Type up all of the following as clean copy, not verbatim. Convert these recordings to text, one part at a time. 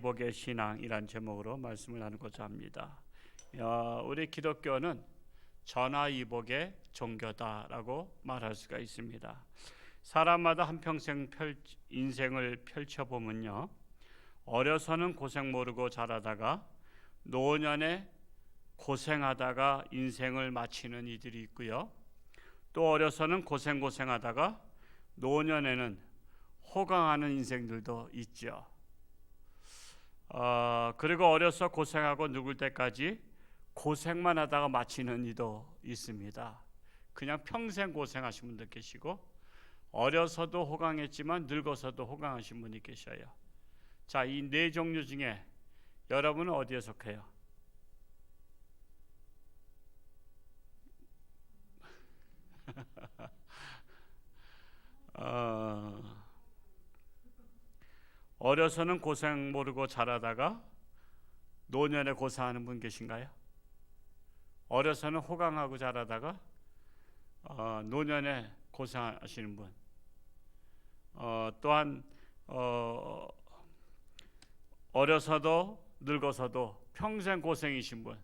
전화위복의 신앙이란 제목으로 말씀을 나누고자 합니다. 우리 기독교는 전화위복의 종교다라고 말할 수가 있습니다. 사람마다 한평생 인생을 펼쳐보면요, 어려서는 고생 모르고 자라다가 노년에 고생하다가 인생을 마치는 이들이 있고요, 또 어려서는 고생하다가 노년에는 호강하는 인생들도 있죠. 그리고 어려서 고생하고 늙을 때까지 고생만 하다가 마치는 이도 있습니다. 그냥 평생 고생하신 분도 계시고, 어려서도 호강했지만 늙어서도 호강하신 분이 계셔요. 자, 이 네 종류 중에 여러분은 어디에 속해요? 어려서는 고생 모르고 자라다가 노년에 고생하는 분 계신가요? 어려서는 호강하고 자라다가 노년에 고생하시는 분, 또한 어려서도 늙어서도 평생 고생이신 분,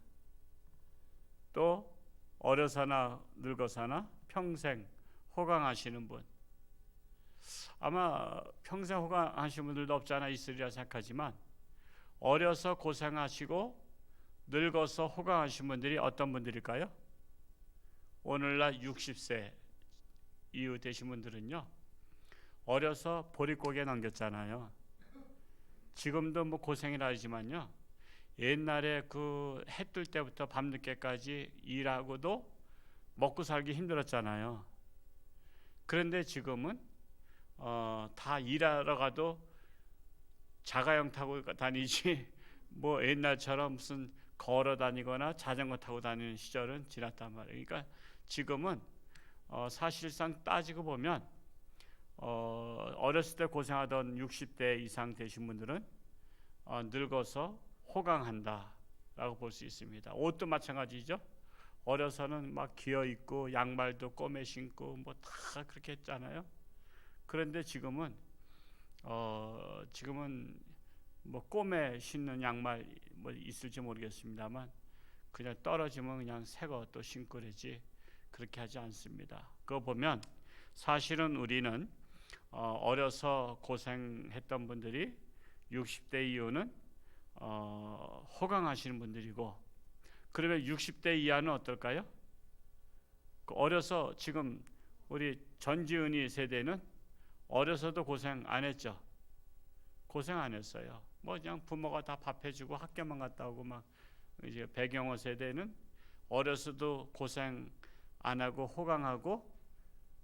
또 어려서나 늙어서나 평생 호강하시는 분. 아마 평생 호강하시는 분들도 없지 않아 있으리라 생각하지만, 어려서 고생하시고 늙어서 호강하신 분들이 어떤 분들일까요? 오늘날 60세 이후 되신 분들은요, 어려서 보릿고개 넘겼잖아요. 지금도 뭐 고생이라 하지만요, 옛날에 그 해 뜰 때부터 밤늦게까지 일하고도 먹고 살기 힘들었잖아요. 그런데 지금은 다 일하러 가도 자가용 타고 다니지 뭐 옛날처럼 무슨 걸어 다니거나 자전거 타고 다니는 시절은 지났단 말이에요. 그러니까 지금은 사실상 따지고 보면 어렸을 때 고생하던 60대 이상 되신 분들은 늙어서 호강한다라고 볼 수 있습니다. 옷도 마찬가지죠. 어려서는 막 기어 입고 양말도 꼬매 신고 뭐 다 그렇게 했잖아요. 그런데 지금은 뭐 꼬매 신는 양말 뭐 있을지 모르겠습니다만, 그냥 떨어지면 그냥 새 거 또 신고 그러지 그렇게 하지 않습니다. 그거 보면 사실은 우리는 어려서 고생했던 분들이 60대 이후는 호강하시는 분들이고, 그러면 60대 이하는 어떨까요? 어려서 지금 우리 전지은이 세대는 어려서도 고생 안 했죠. 고생 안 했어요. 뭐 그냥 부모가 다 밥 해주고 학교만 갔다 오고 막. 이제 배경호 세대는 어려서도 고생 안 하고 호강하고,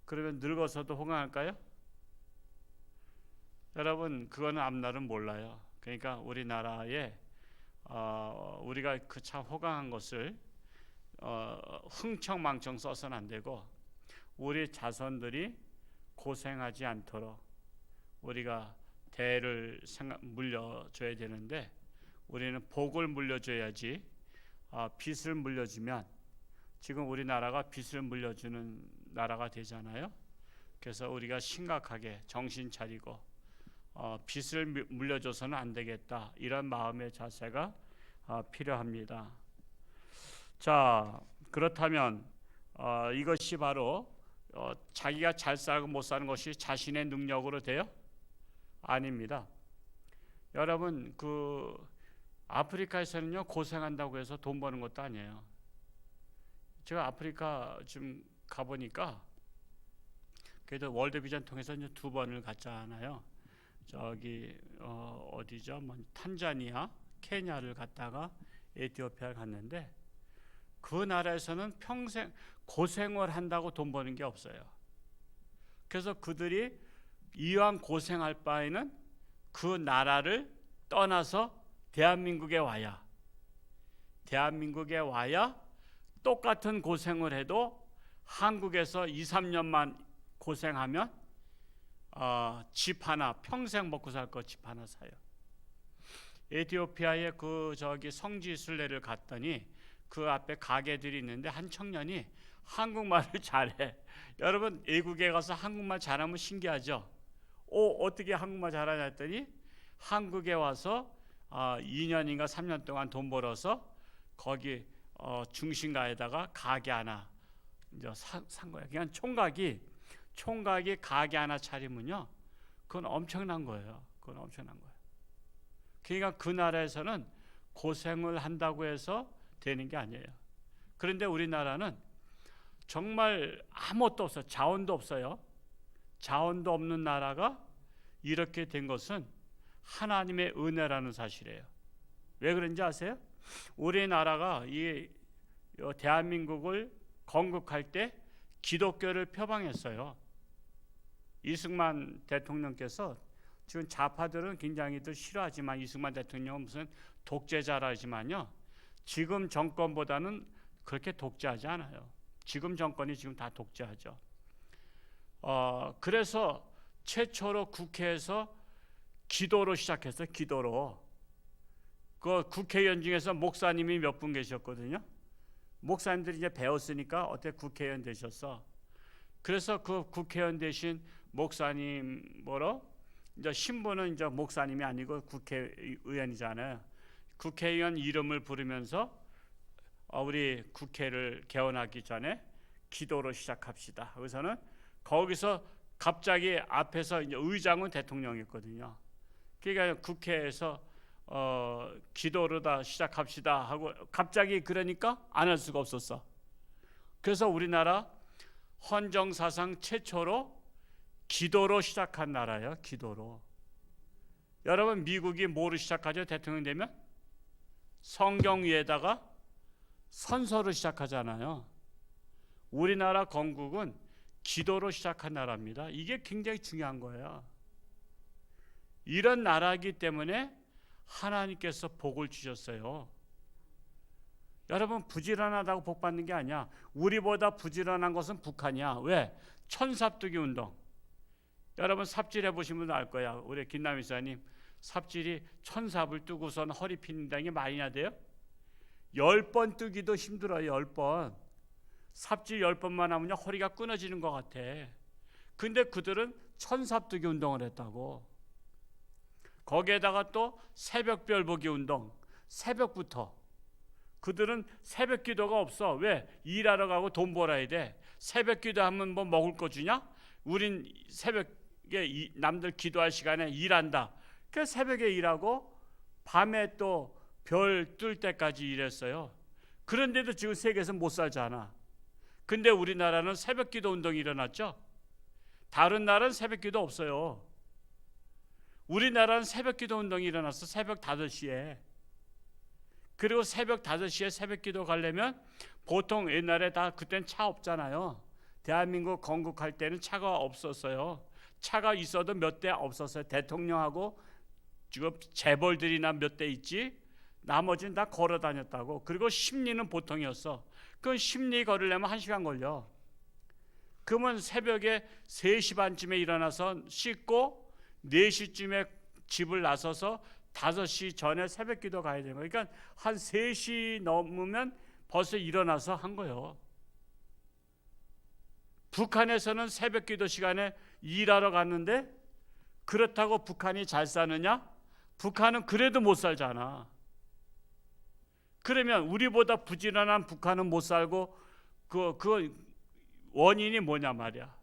그러면 늙어서도 호강할까요? 여러분, 그거는 앞날은 몰라요. 그러니까 우리나라에 우리가 그 참 호강한 것을 흥청망청 써서는 안 되고, 우리 자손들이 고생하지 않도록 우리가 대를 물려줘야 되는데, 우리는 복을 물려줘야지 빚을 물려주면 지금 우리나라가 빚을 물려주는 나라가 되잖아요. 그래서 우리가 심각하게 정신 차리고 빚을 물려줘서는 안 되겠다, 이런 마음의 자세가 필요합니다. 자, 그렇다면 이것이 바로 자기가 잘 살고 못 사는 것이 자신의 능력으로 돼요? 아닙니다. 여러분, 그 아프리카에서는요, 고생한다고 해서 돈 버는 것도 아니에요. 제가 아프리카 좀 가보니까, 그래도 월드비전 통해서 이제 2번을 갔잖아요. 저기 어디죠? 뭐 탄자니아, 케냐를 갔다가 에티오피아를 갔는데, 그 나라에서는 평생 고생을 한다고 돈 버는 게 없어요. 그래서 그들이 이왕 고생할 바에는 그 나라를 떠나서 대한민국에 와야 똑같은 고생을 해도 한국에서 2, 3년만 고생하면 집 하나, 평생 먹고 살 거 집 하나 사요. 에티오피아의 성지 순례를 갔더니 그 앞에 가게들이 있는데 한 청년이 한국말을 잘해. 여러분, 외국에 가서 한국말 잘하면 신기하죠. 어떻게 한국말 잘하냐 했더니 한국에 와서 2년인가 3년 동안 돈 벌어서 거기 중심가에다가 가게 하나 이제 산 거예요. 그냥 총각이 가게 하나 차리면요, 그건 엄청난 거예요. 그건 엄청난 거예요. 그러니까 그 나라에서는 고생을 한다고 해서 되는 게 아니에요. 그런데 우리나라는 정말 아무것도 없어요. 자원도 없어요. 자원도 없는 나라가 이렇게 된 것은 하나님의 은혜라는 사실이에요. 왜 그런지 아세요? 우리나라가 이 대한민국을 건국할 때 기독교를 표방했어요. 이승만 대통령께서, 지금 좌파들은 굉장히들 싫어하지만 이승만 대통령은 무슨 독재자라지만요, 지금 정권보다는 그렇게 독재하지 않아요. 지금 정권이 지금 다 독재하죠. 그래서 최초로 국회에서 기도로 시작했어요. 기도로. 그 국회의원 중에서 목사님이 몇 분 계셨거든요. 목사님들이 이제 배웠으니까 어떻게 국회의원 되셨어. 그래서 그 국회의원 되신 목사님 이제 신분은 이제 목사님이 아니고 국회의원이잖아요. 국회의원 이름을 부르면서 우리 국회를 개원하기 전에 기도로 시작합시다. 그래서는 거기서 갑자기 앞에서 이제 의장은 대통령이었거든요. 그러니까 국회에서 기도로 다 시작합시다 하고 갑자기 그러니까 안 할 수가 없었어. 그래서 우리나라 헌정사상 최초로 기도로 시작한 나라예요. 기도로. 여러분, 미국이 뭐로 시작하죠? 대통령 되면 성경 위에다가 선서로 시작하잖아요. 우리나라 건국은 기도로 시작한 나라입니다. 이게 굉장히 중요한 거예요. 이런 나라이기 때문에 하나님께서 복을 주셨어요. 여러분, 부지런하다고 복 받는 게 아니야. 우리보다 부지런한 것은 북한이야. 왜? 천삽두기 운동. 여러분 삽질 해보신 분도 알 거야. 우리 김남희 사님 삽질이 천삽을 뜨고선 허리 핀다는 게 말이나 돼요? 10번 뜨기도 힘들어요. 10번. 삽질 10번만 하면 허리가 끊어지는 것 같아. 근데 그들은 천삽뜨기 운동을 했다고. 거기에다가 또 새벽별 보기 운동. 새벽부터. 그들은 새벽 기도가 없어. 왜? 일하러 가고 돈 벌어야 돼. 새벽 기도하면 뭐 먹을 거 주냐? 우린 새벽에 남들 기도할 시간에 일한다. 그래서 새벽에 일하고 밤에 또 별 뜰 때까지 일했어요. 그런데도 지금 세계에서 못 살잖아. 근데 우리나라는 새벽 기도 운동이 일어났죠. 다른 나라는 새벽 기도 없어요. 우리나라는 새벽 기도 운동이 일어났어. 새벽 5시에. 그리고 새벽 5시에 새벽 기도 가려면 보통 옛날에 다 그땐 차 없잖아요. 대한민국 건국할 때는 차가 없었어요. 차가 있어도 몇 대 없었어요. 대통령하고 지금 재벌들이나 몇 대 있지. 나머지는 다 걸어 다녔다고. 그리고 심리는 보통이었어. 그건 심리 걸으려면 1시간 걸려. 그러면 새벽에 3시 반쯤에 일어나서 씻고 4시쯤에 집을 나서서 5시 전에 새벽 기도 가야 되는 거예요. 그러니까 한 3시 넘으면 벌써 일어나서 한 거예요. 북한에서는 새벽 기도 시간에 일하러 갔는데 그렇다고 북한이 잘 사느냐? 북한은 그래도 못 살잖아. 그러면 우리보다 부지런한 북한은 못 살고 그 원인이 뭐냐 말이야.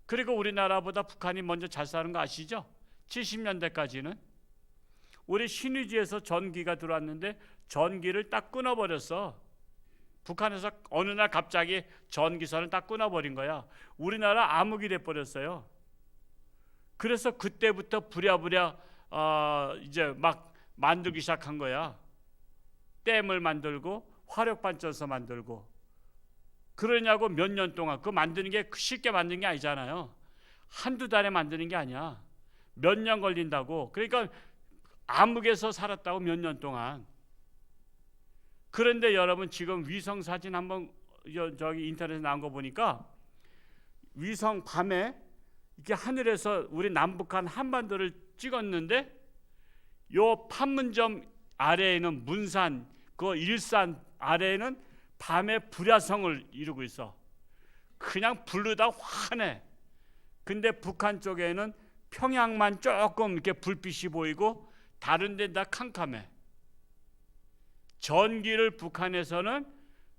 그리고 우리나라보다 북한이 먼저 잘 사는 거 아시죠? 70년대까지는 우리 신의주에서 전기가 들어왔는데 전기를 딱 끊어버렸어. 북한에서 어느 날 갑자기 전기선을 딱 끊어버린 거야. 우리나라 암흑이 돼버렸어요. 그래서 그때부터 부랴부랴 이제 막 만들기 시작한 거야. 댐을 만들고 화력발전소 만들고. 그러냐고 몇 년 동안. 그거 만드는 게 쉽게 만드는 게 아니잖아요. 한두 달에 만드는 게 아니야. 몇 년 걸린다고. 그러니까 암흑에서 살았다고 몇 년 동안. 그런데 여러분 지금 위성 사진 한번 저기 인터넷에 나온 거 보니까 위성 밤에 이렇게 하늘에서 우리 남북한 한반도를 찍었는데 요 판문점 아래에는 문산, 그 일산 아래에는 밤에 불야성을 이루고 있어. 그냥 부르다 환해. 근데 북한 쪽에는 평양만 조금 이렇게 불빛이 보이고 다른 데는 다 캄캄해. 전기를 북한에서는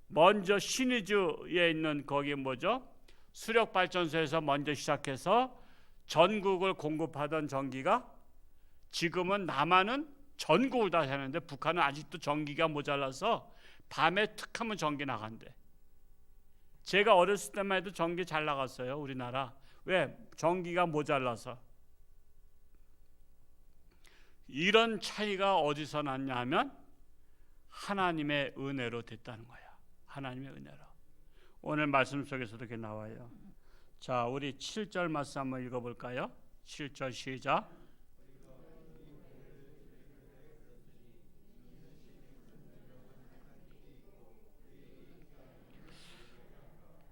먼저 신의주에 있는 거기 뭐죠? 수력발전소에서 먼저 시작해서 전국을 공급하던 전기가 지금은 남한은 전국을 다 하는데 북한은 아직도 전기가 모자라서 밤에 툭 하면 전기 나간대. 제가 어렸을 때만 해도 전기 잘 나갔어요, 우리나라. 왜? 전기가 모자라서. 이런 차이가 어디서 났냐 하면 하나님의 은혜로 됐다는 거야. 하나님의 은혜로. 오늘 말씀 속에서도 그렇게 나와요. 자, 우리 7절 말씀 한번 읽어볼까요? 7절 시작.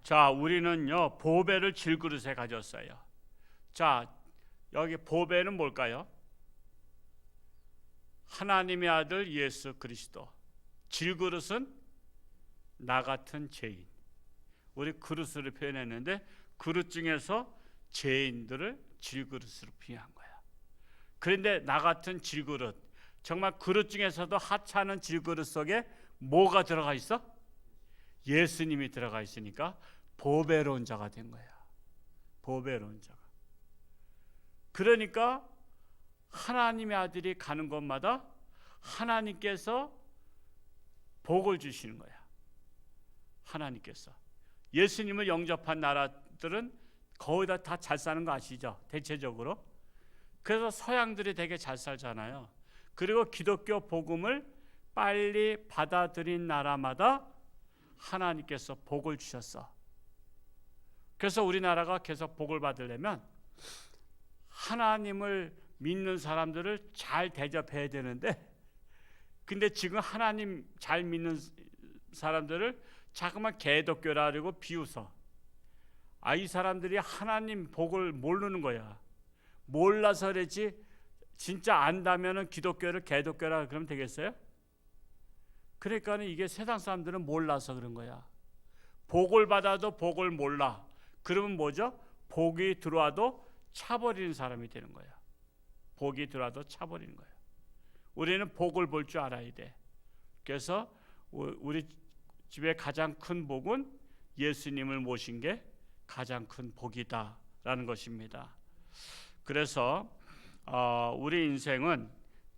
자, 우리는요 보배를 질그릇에 가졌어요. 자, 여기 보배는 뭘까요? 하나님의 아들 예수 그리스도. 질그릇은 나 같은 죄인. 우리 그릇으로 표현했는데 그릇 중에서 죄인들을 질그릇으로 비유한 거야. 그런데 나 같은 질그릇, 정말 그릇 중에서도 하찮은 질그릇 속에 뭐가 들어가 있어? 예수님이 들어가 있으니까 보배로운 자가 된 거야. 보배로운 자가. 그러니까 하나님의 아들이 가는 곳마다 하나님께서 복을 주시는 거야. 하나님께서. 예수님을 영접한 나라들은 거의 다 잘 사는 거 아시죠? 대체적으로. 그래서 서양들이 되게 잘 살잖아요. 그리고 기독교 복음을 빨리 받아들인 나라마다 하나님께서 복을 주셨어. 그래서 우리나라가 계속 복을 받으려면 하나님을 믿는 사람들을 잘 대접해야 되는데, 근데 지금 하나님 잘 믿는 사람들을 자꾸만 개독교라 그러고 비웃어. 이 사람들이 하나님 복을 모르는 거야. 몰라서 그러지 진짜 안다면은 기독교를 개독교라 그러면 되겠어요? 그러니까 이게 세상 사람들은 몰라서 그런 거야. 복을 받아도 복을 몰라. 그러면 뭐죠? 복이 들어와도 차버리는 사람이 되는 거야. 복이 들어와도 차버리는 거야. 우리는 복을 볼 줄 알아야 돼. 그래서 우리 집에 가장 큰 복은 예수님을 모신 게 가장 큰 복이다라는 것입니다. 그래서 우리 인생은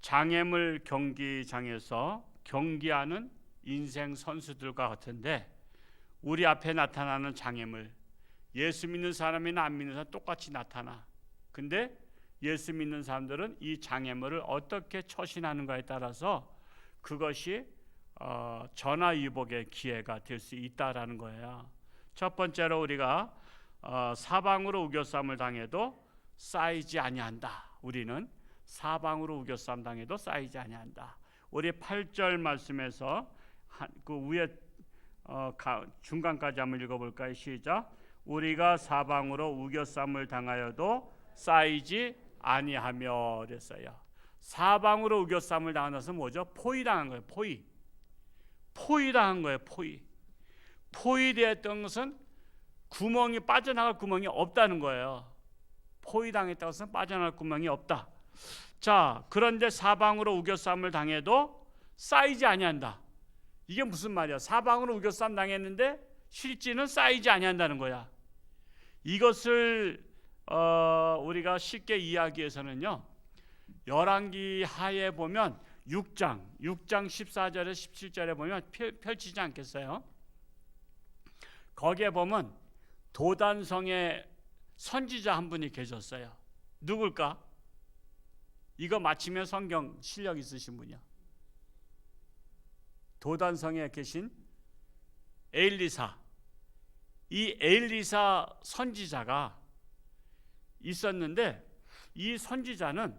장애물 경기장에서 경기하는 인생 선수들과 같은데, 우리 앞에 나타나는 장애물, 예수 믿는 사람이나 안 믿는 사람 똑같이 나타나. 근데 예수 믿는 사람들은 이 장애물을 어떻게 처신하는가에 따라서 그것이 전화위복의 기회가 될 수 있다라는 거예요. 첫 번째로 우리가 사방으로 우겨쌈을 당해도 쌓이지 아니한다. 우리는 사방으로 우겨쌈 당해도 쌓이지 아니한다. 우리 8절 말씀에서 그 위에 중간까지 한번 읽어볼까요? 시작. 우리가 사방으로 우겨쌈을 당하여도 쌓이지 아니하며 그랬어요. 사방으로 우겨쌈을 당하면서 뭐죠? 포위당한 거예요. 포위당한 거예요. 포위되었던 것은 구멍이 빠져나갈 구멍이 없다는 거예요. 포위당했다는 것은 빠져나갈 구멍이 없다. 자, 그런데 사방으로 우겨쌈을 당해도 쌓이지 아니한다. 이게 무슨 말이야? 사방으로 우겨쌈 당했는데 실제는 쌓이지 아니한다는 거야. 이것을 우리가 쉽게 이야기해서는요, 열왕기 하에 보면 6장 14절에 17절에 보면 펼치지 않겠어요? 거기에 보면 도단성에 선지자 한 분이 계셨어요. 누굴까? 이거 맞히면 성경 실력 있으신 분이야. 도단성에 계신 엘리사. 이 엘리사 선지자가 있었는데, 이 선지자는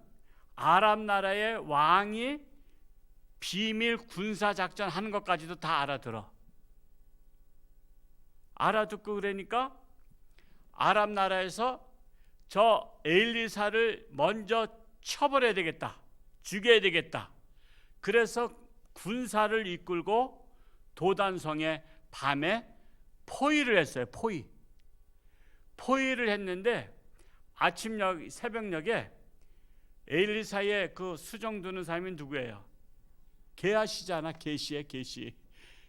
아람 나라의 왕이 비밀 군사 작전 하는 것까지도 다 알아듣고 그러니까 아람 나라에서 저 엘리사를 먼저 쳐버려야 되겠다, 죽여야 되겠다. 그래서 군사를 이끌고 도단성에 밤에 포위를 했어요. 포위를 했는데 새벽녘에 엘리사의 그 수정 두는 사람이 누구예요? 게하시잖아. 게시.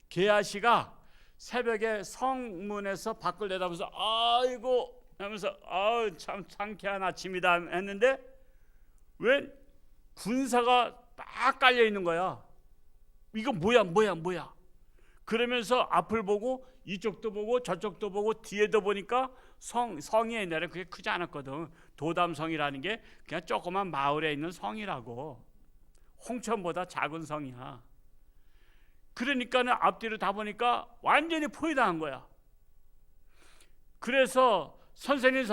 게하시가 새벽에 성문에서 밖을 내다보면서 아이고 하면서 아우 참 상쾌한 아침이다 했는데 왜 군사가 딱 깔려 있는 거야. 이거 뭐야. 그러면서 앞을 보고 이쪽도 보고 저쪽도 보고 뒤에도 보니까 성이 옛날에 그게 크지 않았거든. 도담성이라는 게 그냥 조그만 마을에 있는 성이라고. 홍천보다 작은 성이야. 그러니까는 앞뒤로 다 보니까 완전히 포위당한 거야. 그래서 선생님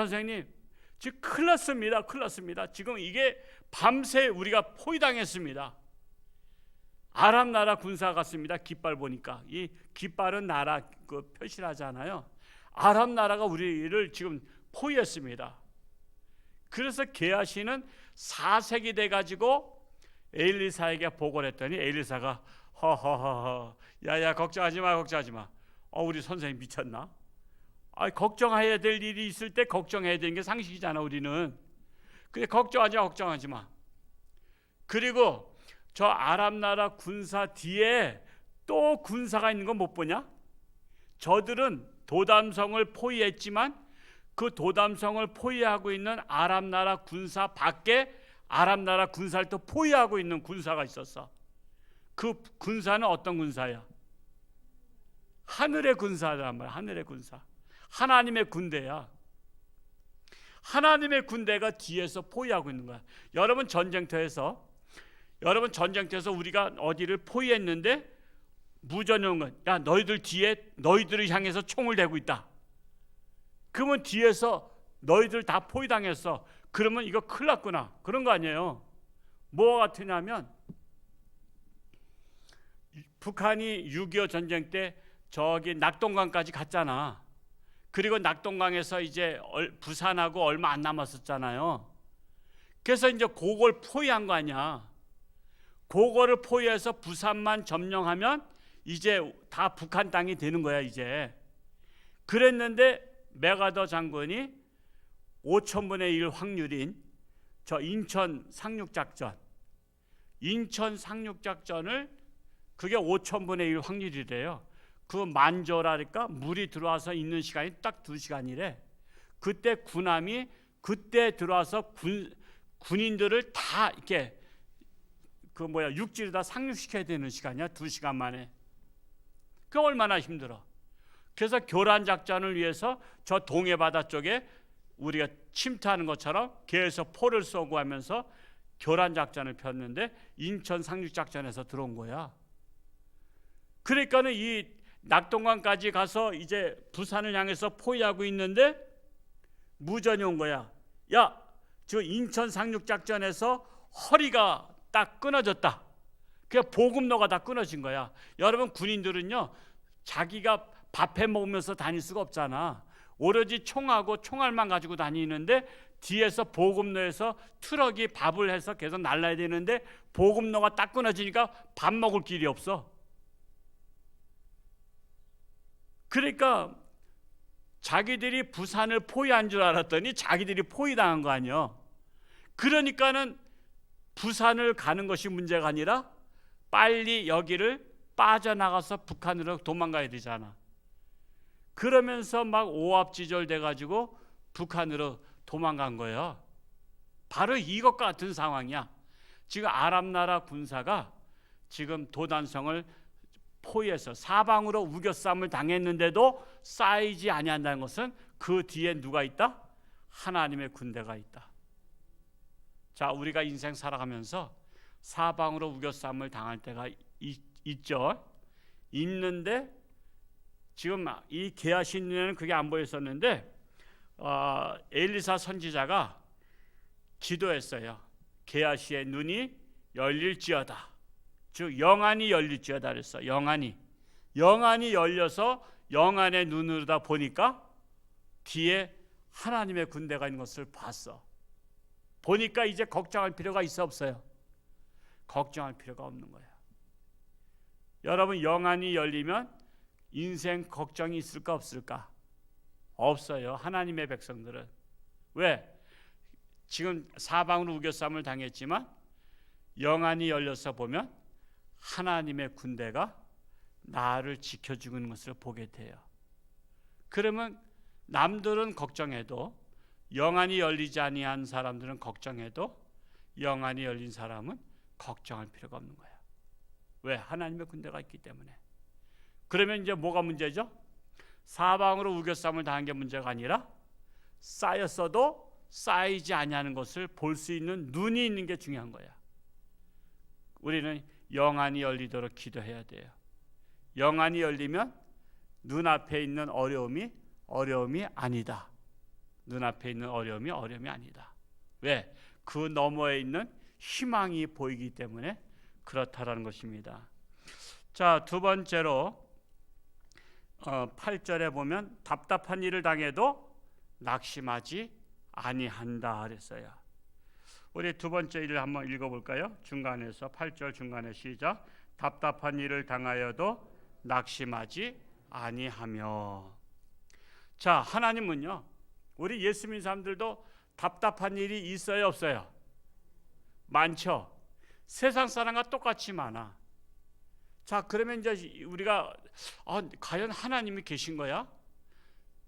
지금 큰일 났습니다. 지금 이게 밤새 우리가 포위당했습니다. 아람 나라 군사 같습니다. 깃발 보니까 이 깃발은 나라 그 표시하잖아요. 아람 나라가 우리를 지금 포위했습니다. 그래서 게하시는 4색이 돼 가지고 엘리사에게 보고를 했더니 엘리사가 허허허 야야 걱정하지 마. 우리 선생님 미쳤나? 걱정해야 될 일이 있을 때 걱정해야 되는 게 상식이잖아 우리는. 근데 걱정하지 마. 그리고 저 아람 나라 군사 뒤에 또 군사가 있는 거 못 보냐? 저들은 도담성을 포위했지만 그 도담성을 포위하고 있는 아람 나라 군사 밖에 아람 나라 군사를 또 포위하고 있는 군사가 있었어. 그 군사는 어떤 군사야? 하늘의 군사란 말이야. 하늘의 군사. 하나님의 군대야. 하나님의 군대가 뒤에서 포위하고 있는 거야. 여러분 전쟁터에서 우리가 어디를 포위했는데 무전용은 야 너희들 뒤에 너희들을 향해서 총을 대고 있다. 그러면 뒤에서 너희들 다 포위당했어. 그러면 이거 큰일 났구나. 그런 거 아니에요. 뭐가 같으냐면 북한이 6.25 전쟁 때 저기 낙동강까지 갔잖아. 그리고 낙동강에서 이제 부산하고 얼마 안 남았었잖아요. 그래서 이제 그걸 포위한 거 아니야. 그거를 포위해서 부산만 점령하면 이제 다 북한 땅이 되는 거야 이제. 그랬는데 메가더 장군이 5,000분의 1 확률인 저 인천 상륙작전을 그게 5,000분의 1 확률이래요. 그 만조라니까 물이 들어와서 있는 시간이 딱 2시간이래. 그때 군함이 그때 들어와서 군인들을 다 이렇게 육지로 다 상륙시켜야 되는 시간이야. 2시간 만에. 그 얼마나 힘들어. 그래서 교란 작전을 위해서 저 동해 바다 쪽에 우리가 침투하는 것처럼 계속 포를 쏘고 하면서 교란 작전을 폈는데 인천 상륙 작전에서 들어온 거야. 그러니까는 이 낙동강까지 가서 이제 부산을 향해서 포위하고 있는데 무전이 온 거야. 야, 저 인천 상륙 작전에서 허리가 딱 끊어졌다. 그 보급로가 다 끊어진 거야. 여러분 군인들은요 자기가 밥해 먹으면서 다닐 수가 없잖아. 오로지 총하고 총알만 가지고 다니는데 뒤에서 보급로에서 트럭이 밥을 해서 계속 날라야 되는데 보급로가 딱 끊어지니까 밥 먹을 길이 없어. 그러니까 자기들이 부산을 포위한 줄 알았더니 자기들이 포위당한 거 아니야. 그러니까는 부산을 가는 것이 문제가 아니라 빨리 여기를 빠져나가서 북한으로 도망가야 되잖아. 그러면서 막 오합지졸 돼가지고 북한으로 도망간 거예요. 바로 이것과 같은 상황이야. 지금 아람 나라 군사가 지금 도단성을 포위해서 사방으로 우겨쌈을 당했는데도 쌓이지 아니한다는 것은 그 뒤에 누가 있다? 하나님의 군대가 있다. 자, 우리가 인생 살아가면서 사방으로 우겨쌈을 당할 때가 있죠. 있는데 지금 이 게하시 눈에는 그게 안 보였었는데 엘리사 선지자가 기도했어요. 게하시의 눈이 열릴지어다. 즉 영안이 열릴지어다 그랬어. 영안이 열려서 영안의 눈으로 다 보니까 뒤에 하나님의 군대가 있는 것을 봤어. 보니까 이제 걱정할 필요가 있어 없어요? 걱정할 필요가 없는 거야. 여러분 영안이 열리면 인생 걱정이 있을까 없을까? 없어요. 하나님의 백성들은. 왜? 지금 사방으로 우겨쌈을 당했지만 영안이 열려서 보면 하나님의 군대가 나를 지켜주고 있는 것을 보게 돼요. 그러면 남들은 걱정해도, 영안이 열리지 아니한 사람들은 걱정해도 영안이 열린 사람은 걱정할 필요가 없는 거예요. 왜? 하나님의 군대가 있기 때문에. 그러면 이제 뭐가 문제죠? 사방으로 우겨쌈을 당한 게 문제가 아니라 쌓였어도 쌓이지 아니하는 것을 볼 수 있는 눈이 있는 게 중요한 거야. 우리는 영안이 열리도록 기도해야 돼요. 영안이 열리면 눈앞에 있는 어려움이 아니다. 눈앞에 있는 어려움이 아니다. 왜? 그 너머에 있는 희망이 보이기 때문에 그렇다라는 것입니다. 자, 두 번째로 8절에 보면 답답한 일을 당해도 낙심하지 아니한다 그랬어요. 우리 두 번째 일을 한번 읽어볼까요? 중간에서 8절 중간에 시작. 답답한 일을 당하여도 낙심하지 아니하며. 자, 하나님은요, 우리 예수 믿는 사람들도 답답한 일이 있어요, 없어요? 많죠. 세상 사람과 똑같이 많아. 자, 그러면 이제 우리가 과연 하나님이 계신 거야?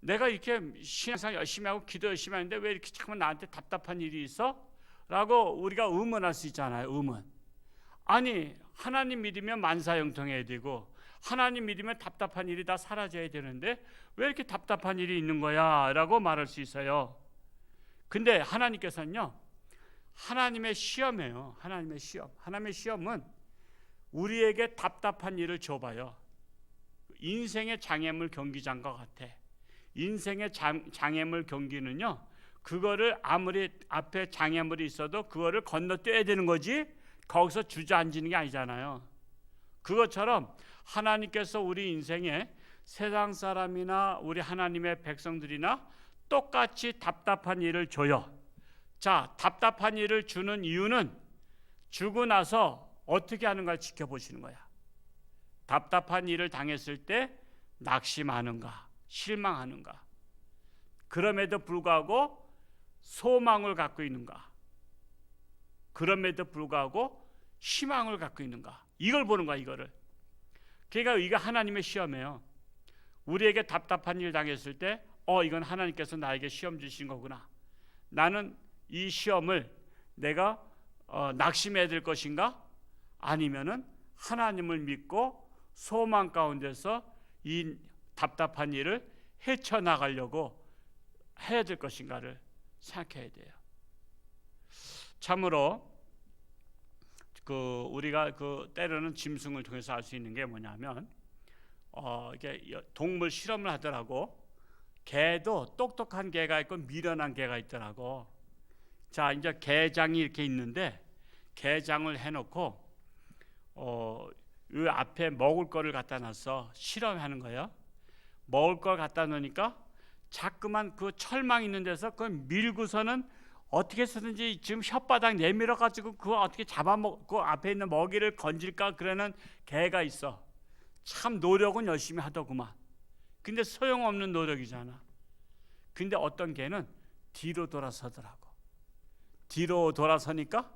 내가 이렇게 신앙생활 열심히 하고 기도 열심히 하는데 왜 이렇게 자꾸 나한테 답답한 일이 있어? 라고 우리가 의문할 수 있잖아요. 의문. 아니, 하나님 믿으면 만사형통해야 되고 하나님 믿으면 답답한 일이 다 사라져야 되는데 왜 이렇게 답답한 일이 있는 거야? 라고 말할 수 있어요. 근데 하나님께서는요, 하나님의 시험이에요. 하나님의 시험. 하나님의 시험은 우리에게 답답한 일을 줘봐요. 인생의 장애물 경기장과 같아. 인생의 장애물 경기는요, 그거를 아무리 앞에 장애물이 있어도 그거를 건너뛰어야 되는 거지 거기서 주저앉는 게 아니잖아요. 그것처럼 하나님께서 우리 인생에 세상 사람이나 우리 하나님의 백성들이나 똑같이 답답한 일을 줘요. 자, 답답한 일을 주는 이유는 주고 나서 어떻게 하는가를 지켜보시는 거야. 답답한 일을 당했을 때 낙심하는가, 실망하는가, 그럼에도 불구하고 소망을 갖고 있는가, 그럼에도 불구하고 희망을 갖고 있는가, 이걸 보는 거야. 이거를. 그러니까 이게 하나님의 시험이에요. 우리에게 답답한 일 당했을 때 이건 하나님께서 나에게 시험 주신 거구나. 나는 이 시험을 내가 낙심해야 될 것인가? 아니면은 하나님을 믿고 소망 가운데서 이 답답한 일을 헤쳐나가려고 해야 될 것인가를 생각해야 돼요. 참으로 우리가 때로는 짐승을 통해서 알 수 있는 게 뭐냐면 이게 동물 실험을 하더라고. 개도 똑똑한 개가 있고 미련한 개가 있더라고. 자, 이제 개장이 이렇게 있는데 개장을 해놓고 이 앞에 먹을 거를 갖다 놨어. 실험하는 거예요. 먹을 걸 갖다 놓으니까 자꾸만 그 철망 있는 데서 그걸 밀고서는 어떻게 해서든지 지금 혓바닥 내밀어 가지고 그거 어떻게 잡아먹고 앞에 있는 먹이를 건질까 그러는 개가 있어. 참 노력은 열심히 하더구만. 근데 소용없는 노력이잖아. 근데 어떤 개는 뒤로 돌아서더라고. 뒤로 돌아서니까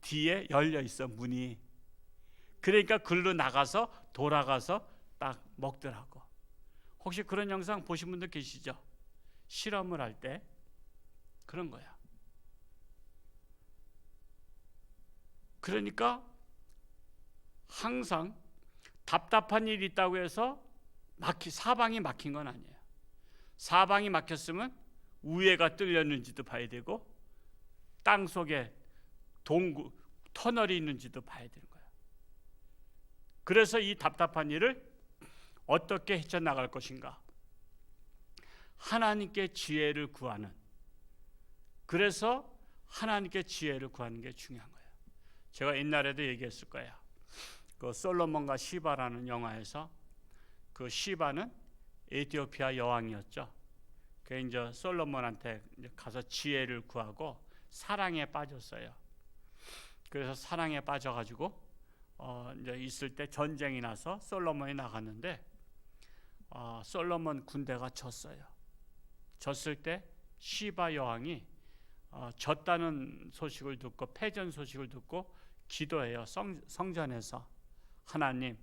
뒤에 열려 있어, 문이. 그러니까 글로 나가서 돌아가서 딱 먹더라고. 혹시 그런 영상 보신 분들 계시죠? 실험을 할 때 그런 거야. 그러니까 항상 답답한 일이 있다고 해서 사방이 막힌 건 아니에요. 사방이 막혔으면 우회가 뚫렸는지도 봐야 되고 땅 속에 터널이 있는지도 봐야 되는 거예요. 그래서 이 답답한 일을 어떻게 헤쳐나갈 것인가? 하나님께 지혜를 구하는, 그래서 하나님께 지혜를 구하는 게 중요한 거예요. 제가 옛날에도 얘기했을 거예요. 그 솔로몬과 시바라는 영화에서 그 시바는 에티오피아 여왕이었죠. 그 이제 솔로몬한테 가서 지혜를 구하고 사랑에 빠졌어요. 그래서 사랑에 빠져가지고 이제 있을 때 전쟁이 나서 솔로몬이 나갔는데 솔로몬 군대가 졌어요. 졌을 때 시바 여왕이 졌다는 소식을 듣고 패전 소식을 듣고 기도해요. 성전에서 하나님,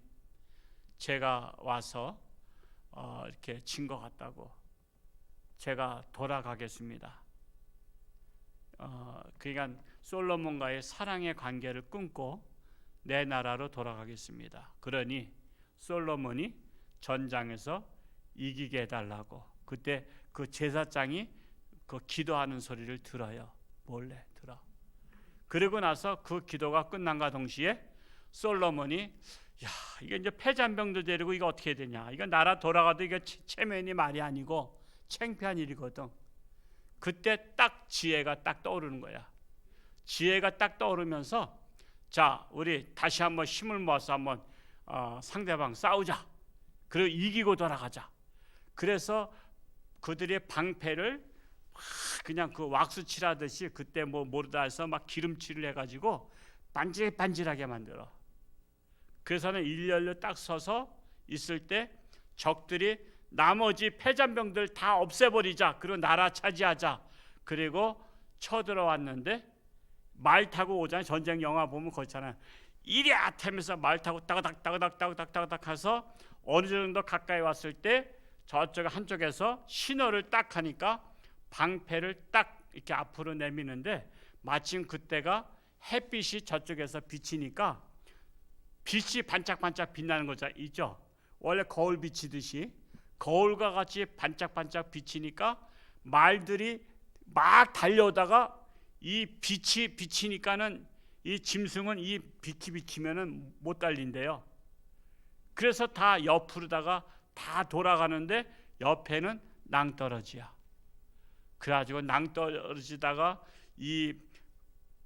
제가 와서 이렇게 진 것 같다고, 제가 돌아가겠습니다. 그러니까 솔로몬과의 사랑의 관계를 끊고 내 나라로 돌아가겠습니다. 그러니 솔로몬이 전장에서 이기게 해달라고, 그때 그 제사장이 그 기도하는 소리를 들어요. 몰래 들어. 그리고 나서 그 기도가 끝난과 동시에 솔로몬이 이게 이제 패잔병들 데리고 이거 어떻게 해야 되냐, 이거 나라 돌아가도 이게 체면이 말이 아니고 창피한 일이거든. 그때 딱 지혜가 딱 떠오르는 거야. 지혜가 딱 떠오르면서 자, 우리 다시 한번 힘을 모아서 한번 상대방 싸우자. 그리고 이기고 돌아가자. 그래서 그들의 방패를 그냥 그 왁스 칠하듯이 그때 뭐 모르다 해서 막 기름칠을 해가지고 반질반질하게 만들어. 그래서는 일렬로 딱 서서 있을 때 적들이 나머지 패잔병들 다 없애버리자. 그리고 나라 차지하자. 그리고 쳐들어왔는데 말 타고 오잖아요. 전쟁 영화 보면 그렇잖아요. 이랴 하면서 말 타고 따그닥 해서 어느 정도 가까이 왔을 때 저쪽 한쪽에서 신호를 딱 하니까 방패를 딱 이렇게 앞으로 내미는데 마침 그때가 햇빛이 저쪽에서 비치니까 빛이 반짝반짝 빛나는 거죠. 있죠. 원래 거울 비치듯이 거울과 같이 반짝반짝 비치니까 말들이 막 달려오다가 이 빛이 비치니까는 이 짐승은 이 빛이 비치면은 못 달린대요. 그래서 다 옆으로다가 다 돌아가는데 옆에는 낭떠러지야. 그래가지고 낭떠러지다가 이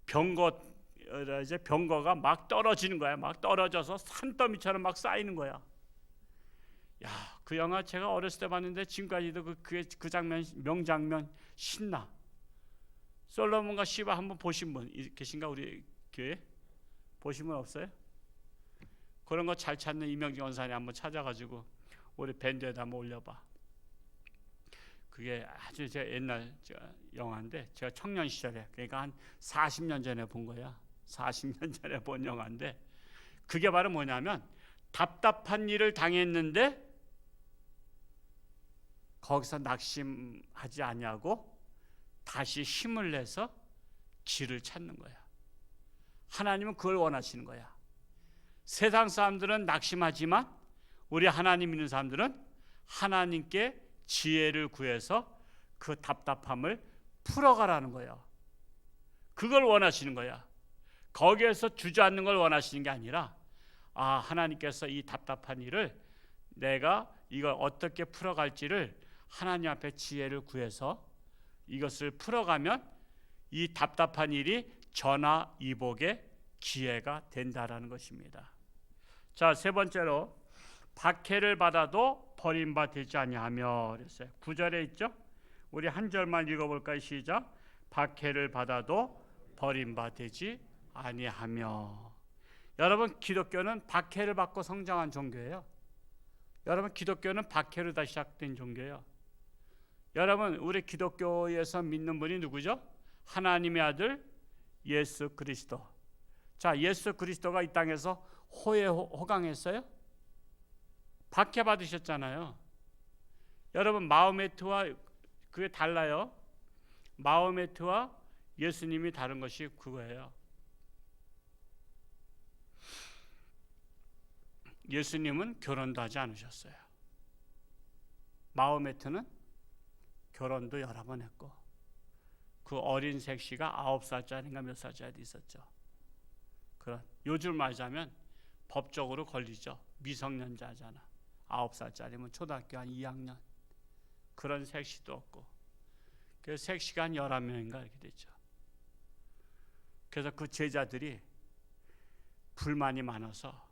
병거가 막 떨어지는 거야. 막 떨어져서 산더미처럼 막 쌓이는 거야. 야, 그 영화 제가 어렸을 때 봤는데 지금까지도 그 장면, 명장면 신나. 솔로몬과 시바 한번 보신 분 계신가? 우리 교회 보신 분 없어요? 그런 거 잘 찾는 이명진 원사님 한번 찾아가지고 우리 밴드에다 한번 올려봐. 그게 아주 제가 옛날 영화인데 제가 청년 시절에, 그러니까 한 40년 전에 본 거야. 40년 전에 본 영화인데 그게 바로 뭐냐면 답답한 일을 당했는데 거기서 낙심하지 않냐고 다시 힘을 내서 길을 찾는 거야. 하나님은 그걸 원하시는 거야. 세상 사람들은 낙심하지만 우리 하나님 믿는 사람들은 하나님께 지혜를 구해서 그 답답함을 풀어가라는 거예요. 그걸 원하시는 거야. 거기에서 주저앉는 걸 원하시는 게 아니라 하나님께서 이 답답한 일을 내가 이걸 어떻게 풀어갈지를 하나님 앞에 지혜를 구해서 이것을 풀어가면 이 답답한 일이 전화이복의 기회가 된다라는 것입니다. 자, 세 번째로 박해를 받아도 버림받지 아니하며 그랬어요. 9절에 있죠? 우리 한 절만 읽어볼까요? 시작. 박해를 받아도 버림받지 아니하며. 여러분, 기독교는 박해를 받고 성장한 종교예요. 여러분, 기독교는 박해로 다 시작된 종교예요. 여러분, 우리 기독교에서 믿는 분이 누구죠? 하나님의 아들 예수 그리스도. 자, 예수 그리스도가 이 땅에서 호강했어요? 박해 받으셨잖아요. 여러분, 마호메트와 그게 달라요. 마호메트와 예수님이 다른 것이 그거예요. 예수님은 결혼도 하지 않으셨어요. 마호메트는 결혼도 여러 번 했고 그 어린 색시가 9살짜리인가 몇 살짜리 있었죠. 그런 요즘 말하자면 법적으로 걸리죠. 미성년자잖아. 9살짜리면 초등학교 한 2학년. 그런 색시도 없고 그 색시가 한 11명인가 이렇게 됐죠. 그래서 그 제자들이 불만이 많아서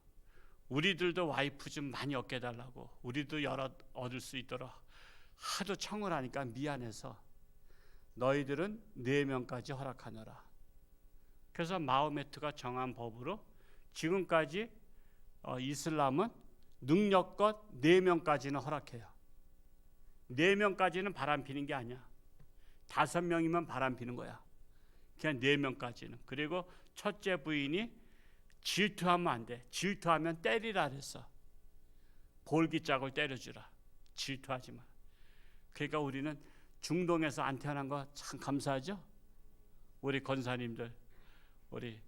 우리들도 와이프 좀 많이 얻게 달라고, 우리도 여러 얻을 수 있도록 하도 청을 하니까 미안해서 너희들은 4명까지 허락하노라. 그래서 마호메트가 정한 법으로 지금까지 이슬람은 능력껏 4명까지는 허락해요. 4명까지는 바람 피는 게 아니야. 5명이면 바람 피는 거야. 그냥 4명까지는. 그리고 첫째 부인이 질투하면 안 돼. 질투하면 때리라 그랬어. 볼기짝을 때려주라. 질투하지 마. 그러니까 우리는 중동에서 안 태어난 거 참 감사하죠. 우리 권사님들, 우리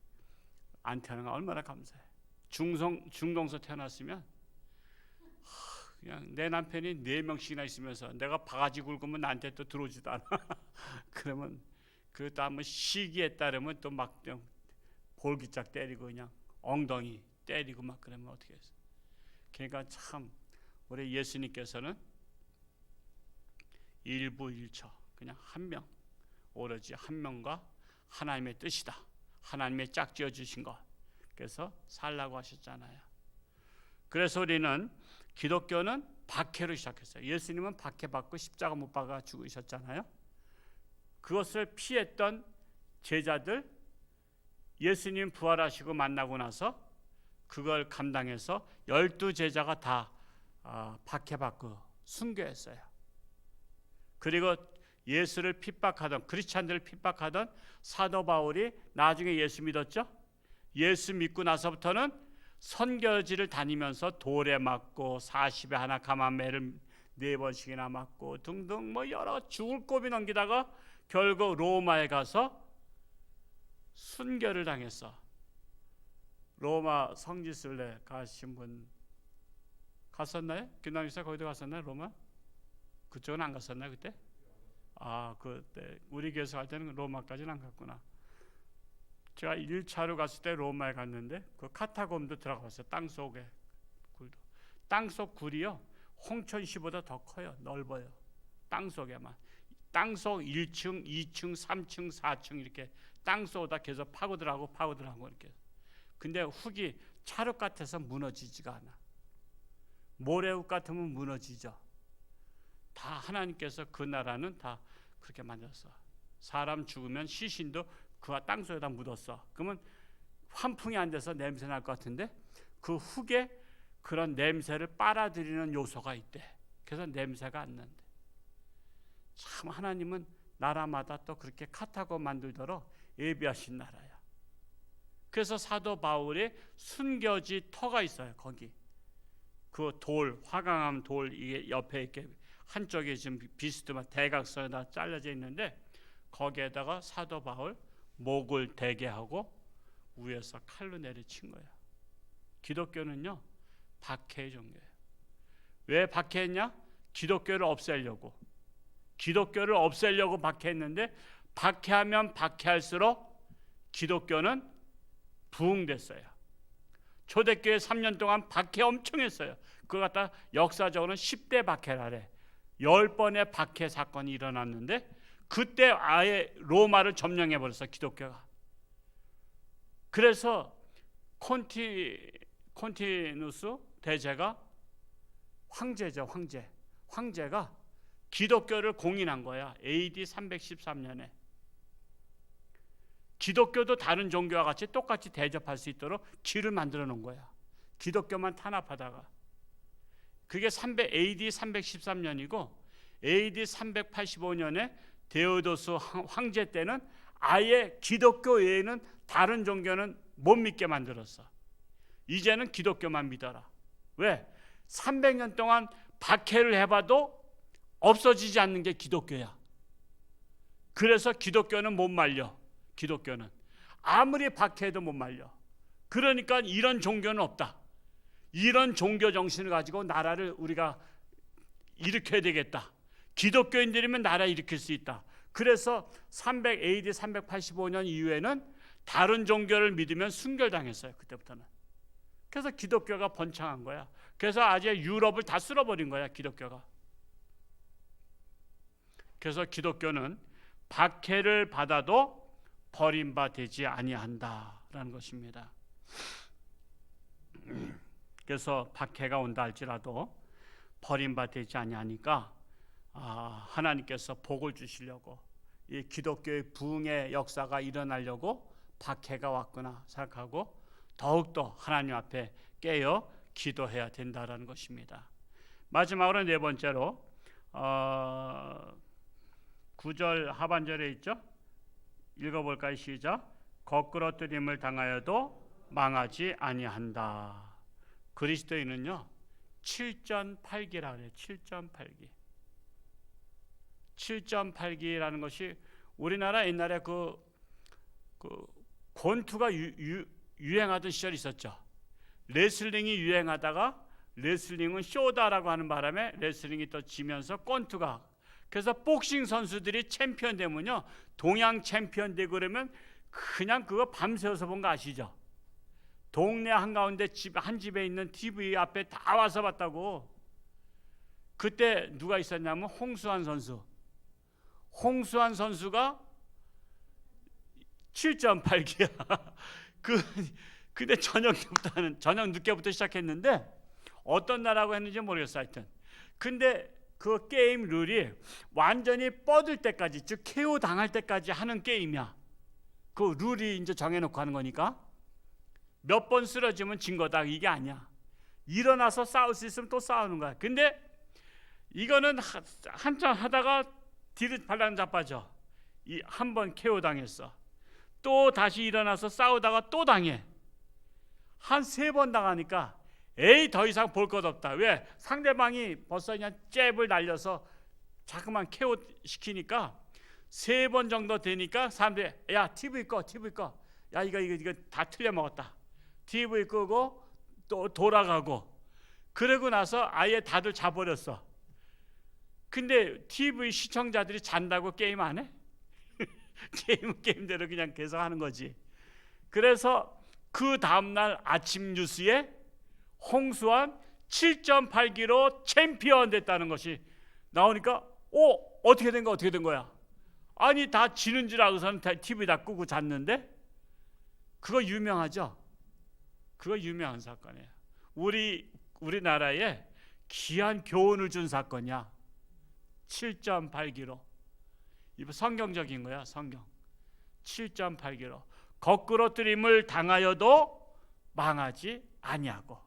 안 태어난 거 얼마나 감사해. 중동에서 태어났으면 그냥 내 남편이 4명씩이나 있으면서 내가 바가지 굵으면 나한테 또 들어오지도 않아. 그러면 그것도 한번 시기에 따르면 또 막 볼기짝 때리고 그냥 엉덩이 때리고 막 그러면 어떻게 해서. 그러니까 참 우리 예수님께서는 일부일처 그냥 한 명, 오로지 한 명과 하나님의 뜻이다. 하나님의 짝지어 주신 것. 그래서 살라고 하셨잖아요. 그래서 우리는 기독교는 박해로 시작했어요. 예수님은 박해받고 십자가 못 박아 죽으셨잖아요. 그것을 피했던 제자들, 예수님 부활하시고 만나고 나서 그걸 감당해서 12제자가 다 박해받고 순교했어요. 그리고 예수를 핍박하던, 크리스찬들을 핍박하던 사도 바울이 나중에 예수 믿었죠. 예수 믿고 나서부터는 선교지를 다니면서 돌에 맞고 40에 하나 감한매를 4번씩이나 맞고 등등 뭐 여러 죽을 고비 넘기다가 결국 로마에 가서 순교를 당했어. 로마 성지순례 가신 분 갔었나요? 김남희사 거기도 갔었나요? 로마? 그쪽은 안 갔었나요 그때? 그때 우리 교회에서 갈 때는 로마까지는 안 갔구나. 제가 1차로 갔을 때 로마에 갔는데 그 카타콤도 들어갔어요. 땅속에 굴도. 땅속 굴이요 홍천시보다 더 커요. 넓어요. 땅속에만. 땅속 1층, 2층, 3층, 4층 이렇게 땅속에다 계속 파고들하고 이렇게. 근데 흙이 찰흙 같아서 무너지지가 않아. 모래흙 같으면 무너지죠. 다 하나님께서 그 나라는 다 그렇게 만들었어. 사람 죽으면 시신도 그 땅속에다 묻었어. 그러면 환풍이 안 돼서 냄새 날 것 같은데 그 흙에 그런 냄새를 빨아들이는 요소가 있대. 그래서 냄새가 안 난대. 참 하나님은 나라마다 또 그렇게 카타고 만들도록 예비하신 나라야. 그래서 사도 바울의 순교지 터가 있어요. 거기 그 돌, 화강암 돌 이게 옆에 이렇게 한쪽에 지금 비스듬한 대각선에다 잘라져 있는데 거기에다가 사도 바울 목을 대게 하고 위에서 칼로 내리친 거야. 기독교는요 박해의 종교예요. 왜 박해했냐? 기독교를 없애려고. 기독교를 없애려고 박해했는데 박해하면 박해할수록 기독교는 부흥됐어요. 초대교회 3년 동안 박해 엄청 했어요. 그거 갖다 역사적으로는 10대 박해라래. 10번의 박해 사건이 일어났는데 그때 아예 로마를 점령해 버렸어 기독교가. 그래서 콘티누스 대제가 황제죠. 황제가 기독교를 공인한 거야. AD 313년에. 기독교도 다른 종교와 같이 똑같이 대접할 수 있도록 길을 만들어 놓은 거야. 기독교만 탄압하다가. 그게 AD 313년이고 AD 385년에 데오도스 황제 때는 아예 기독교 외에는 다른 종교는 못 믿게 만들었어. 이제는 기독교만 믿어라. 왜? 300년 동안 박해를 해봐도 없어지지 않는 게 기독교야. 그래서 기독교는 못 말려. 기독교는 아무리 박해해도 못 말려. 그러니까 이런 종교는 없다. 이런 종교 정신을 가지고 나라를 우리가 일으켜야 되겠다. 기독교인들이면 나라 일으킬 수 있다. 그래서 AD 385년 이후에는 다른 종교를 믿으면 순결당했어요. 그때부터는. 그래서 기독교가 번창한 거야. 그래서 아주 유럽을 다 쓸어버린 거야. 기독교가. 그래서 기독교는 박해를 받아도 버림받지 아니한다라는 것입니다. 그래서 박해가 온다 할지라도 버림받지 아니하니까 하나님께서 복을 주시려고 이 기독교의 부흥의 역사가 일어나려고 박해가 왔구나 생각하고 더욱더 하나님 앞에 깨어 기도해야 된다라는 것입니다. 마지막으로 네 번째로 9절 하반절에 있죠. 읽어볼까요? 시작. 거꾸러뜨림을 당하여도 망하지 아니한다. 그리스도인은요 7.8기라 그래요. 7.8기. 7.8기라는 것이 우리나라 옛날에 그 권투가 유행하던 시절이 있었죠. 레슬링이 유행하다가 레슬링은 쇼다라고 하는 바람에 레슬링이 또 지면서 권투가, 그래서 복싱 선수들이 챔피언 되면요 동양 챔피언 되고 그러면 그냥 그거 밤새워서 본 거 아시죠? 동네 한가운데 한 집에 있는 TV 앞에 다 와서 봤다고. 그때 누가 있었냐면 홍수환 선수. 홍수환 선수가 7.8기야. 근데 저녁 늦게부터 시작했는데 어떤 나라고 했는지 모르겠어 하여튼. 근데 그 게임 룰이 완전히 뻗을 때까지, 즉 KO 당할 때까지 하는 게임이야. 그 룰이 이제 정해놓고 하는 거니까 몇 번 쓰러지면 진 거다 이게 아니야. 일어나서 싸울 수 있으면 또 싸우는 거야. 근데 이거는 한참 하다가 뒤로 발랑 자빠져. 한 번 KO 당했어. 또 다시 일어나서 싸우다가 또 당해. 한 3번 당하니까 에이 더 이상 볼 것 없다. 왜? 상대방이 벌써 그냥 잽을 날려서 자꾸만 KO 시키니까 3번 정도 되니까 사람들이 야 TV 꺼. 야 이거 다 틀려 먹었다. TV 끄고 또 돌아가고. 그러고 나서 아예 다들 자버렸어. 근데 TV 시청자들이 잔다고 게임 안 해? 게임대로 그냥 계속 하는 거지. 그래서 그 다음날 아침 뉴스에 홍수환 7.8기로 챔피언 됐다는 것이 나오니까 어떻게 된 거야? 아니 다 지는 줄 알고서는 TV 다 끄고 잤는데. 그거 유명하죠? 그거 유명한 사건이에요. 우리나라에 귀한 교훈을 준 사건이야. 7.8기로. 이거 성경적인 거야. 성경. 7.8기로 거꾸러뜨림을 당하여도 망하지 아니하고.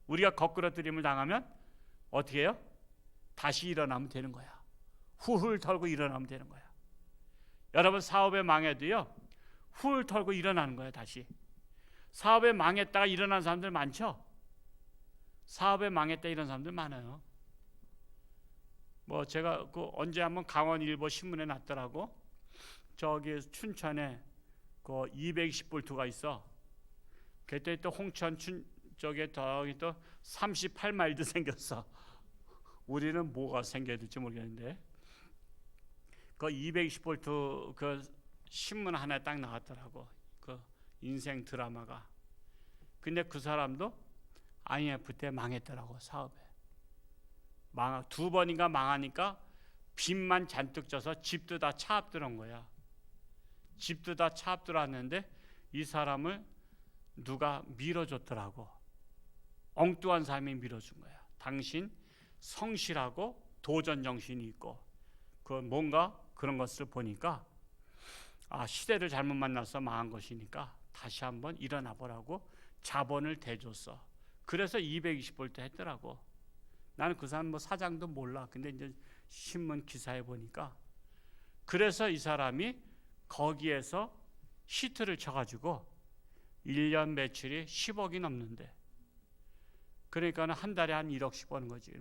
우리가 거꾸러뜨림을 당하면 어떻게 해요? 다시 일어나면 되는 거야. 훌훌 털고 일어나면 되는 거야. 여러분 사업에 망해도요 훌 털고 일어나는 거야. 다시 사업에 망했다가 일어난 사람들 많죠? 사업에 망했다 이런 사람들 많아요. 뭐 제가 언제 한번 강원일보 신문에 났더라고. 저기 춘천에 그 220볼트가 있어. 그때 또 홍천 쪽에 저기 또 38마일도 생겼어. 우리는 뭐가 생겨야 될지 모르겠는데 그 220볼트 그 신문 하나에 딱 나왔더라고. 그 인생 드라마가. 근데 그 사람도 IMF 때 망했더라고. 사업에 2번인가 망하니까 빚만 잔뜩 져서 집도 다 차압 들어온 거야. 집도 다 차압 들어왔는데 이 사람을 누가 밀어줬더라고. 엉뚱한 사람이 밀어준 거야. 당신 성실하고 도전 정신이 있고 뭔가 그런 것을 보니까 시대를 잘못 만나서 망한 것이니까 다시 한번 일어나 보라고 자본을 대줬어. 그래서 220볼트 했더라고. 나는 그 사람 사장도 몰라. 근데 이제 신문 기사에 보니까 그래서 이 사람이 거기에서 히트를 쳐가지고 1년 매출이 10억이 넘는데, 그러니까 한 달에 한 1억씩 버는 거지.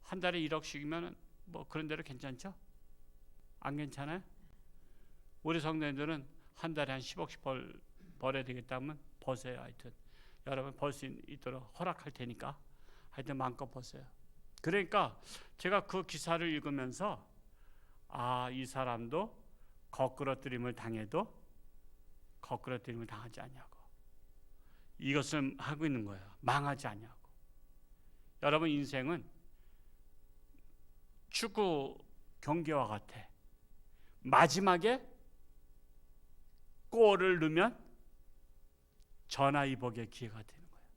한 달에 1억씩이면 그런 대로 괜찮죠? 안 괜찮아요? 우리 성도님들은 한 달에 한 10억씩 벌어야 되겠다면 버세요. 하여튼 여러분 벌 수 있도록 허락할 테니까 하여튼 마음껏 버세요. 그러니까 제가 그 기사를 읽으면서 이 사람도 거꾸러뜨림을 당해도 거꾸러뜨림을 당하지 아니하고 이것을 하고 있는 거예요. 망하지 아니하고. 여러분 인생은 축구 경기와 같아. 마지막에 골을 넣으면 전화위복의 기회가 되는 거예요.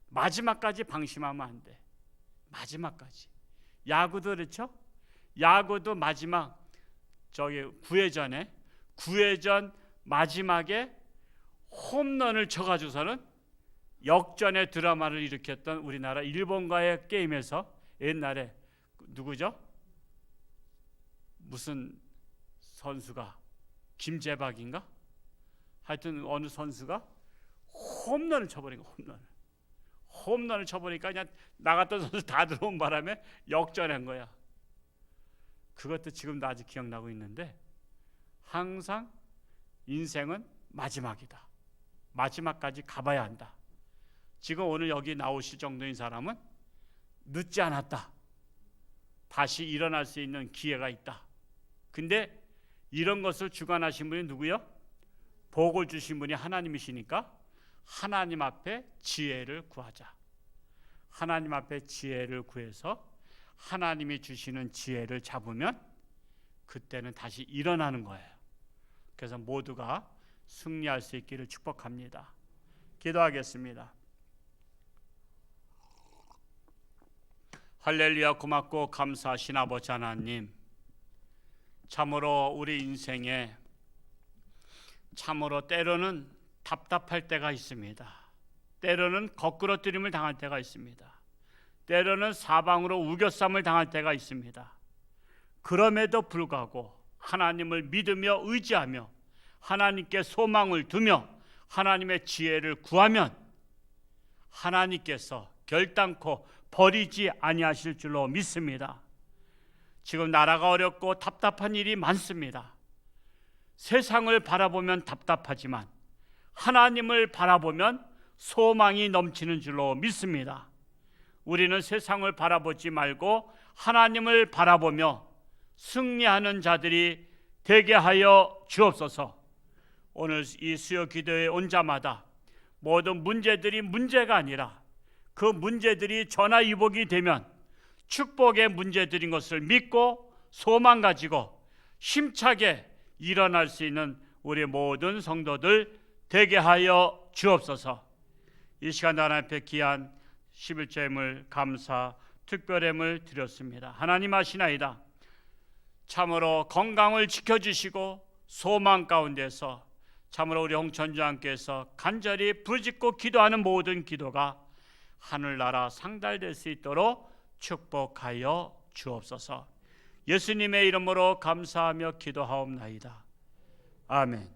마지막까지 방심하면 안 돼. 마지막까지. 야구도 그렇죠? 야구도 마지막 구회전 마지막에 홈런을 쳐가지고서는 역전의 드라마를 일으켰던 우리나라 일본과의 게임에서 옛날에 누구죠? 무슨 선수가 김재박인가? 하여튼 어느 선수가 홈런을 쳐버린 거야. 홈런을 쳐버리니까 그냥 나갔던 선수 다 들어온 바람에 역전한 거야. 그것도 지금도 아직 기억나고 있는데, 항상 인생은 마지막이다. 마지막까지 가봐야 한다. 지금 오늘 여기 나오실 정도인 사람은 늦지 않았다. 다시 일어날 수 있는 기회가 있다. 근데 이런 것을 주관하신 분이 누구요? 복을 주신 분이 하나님이시니까 하나님 앞에 지혜를 구하자. 하나님 앞에 지혜를 구해서 하나님이 주시는 지혜를 잡으면 그때는 다시 일어나는 거예요. 그래서 모두가 승리할 수 있기를 축복합니다. 기도하겠습니다. 할렐루야. 고맙고 감사하신 아버지 하나님, 참으로 우리 인생에 참으로 때로는 답답할 때가 있습니다. 때로는 거꾸러뜨림을 당할 때가 있습니다. 때로는 사방으로 우겨쌈을 당할 때가 있습니다. 그럼에도 불구하고 하나님을 믿으며 의지하며 하나님께 소망을 두며 하나님의 지혜를 구하면 하나님께서 결단코 버리지 아니하실 줄로 믿습니다. 지금 나라가 어렵고 답답한 일이 많습니다. 세상을 바라보면 답답하지만 하나님을 바라보면 소망이 넘치는 줄로 믿습니다. 우리는 세상을 바라보지 말고 하나님을 바라보며 승리하는 자들이 되게 하여 주옵소서. 오늘 이 수요 기도에 온 자마다 모든 문제들이 문제가 아니라 그 문제들이 전화위복이 되면 축복의 문제들인 것을 믿고 소망 가지고 힘차게 일어날 수 있는 우리 모든 성도들 되게 하여 주옵소서. 이 시간 하나님 앞에 귀한 11조임을 감사 특별함을 드렸습니다. 하나님 아시나이다. 참으로 건강을 지켜주시고 소망 가운데서 참으로 우리 홍천주님께서 간절히 부르짖고 기도하는 모든 기도가 하늘나라 상달될 수 있도록 축복하여 주옵소서. 예수님의 이름으로 감사하며 기도하옵나이다. 아멘.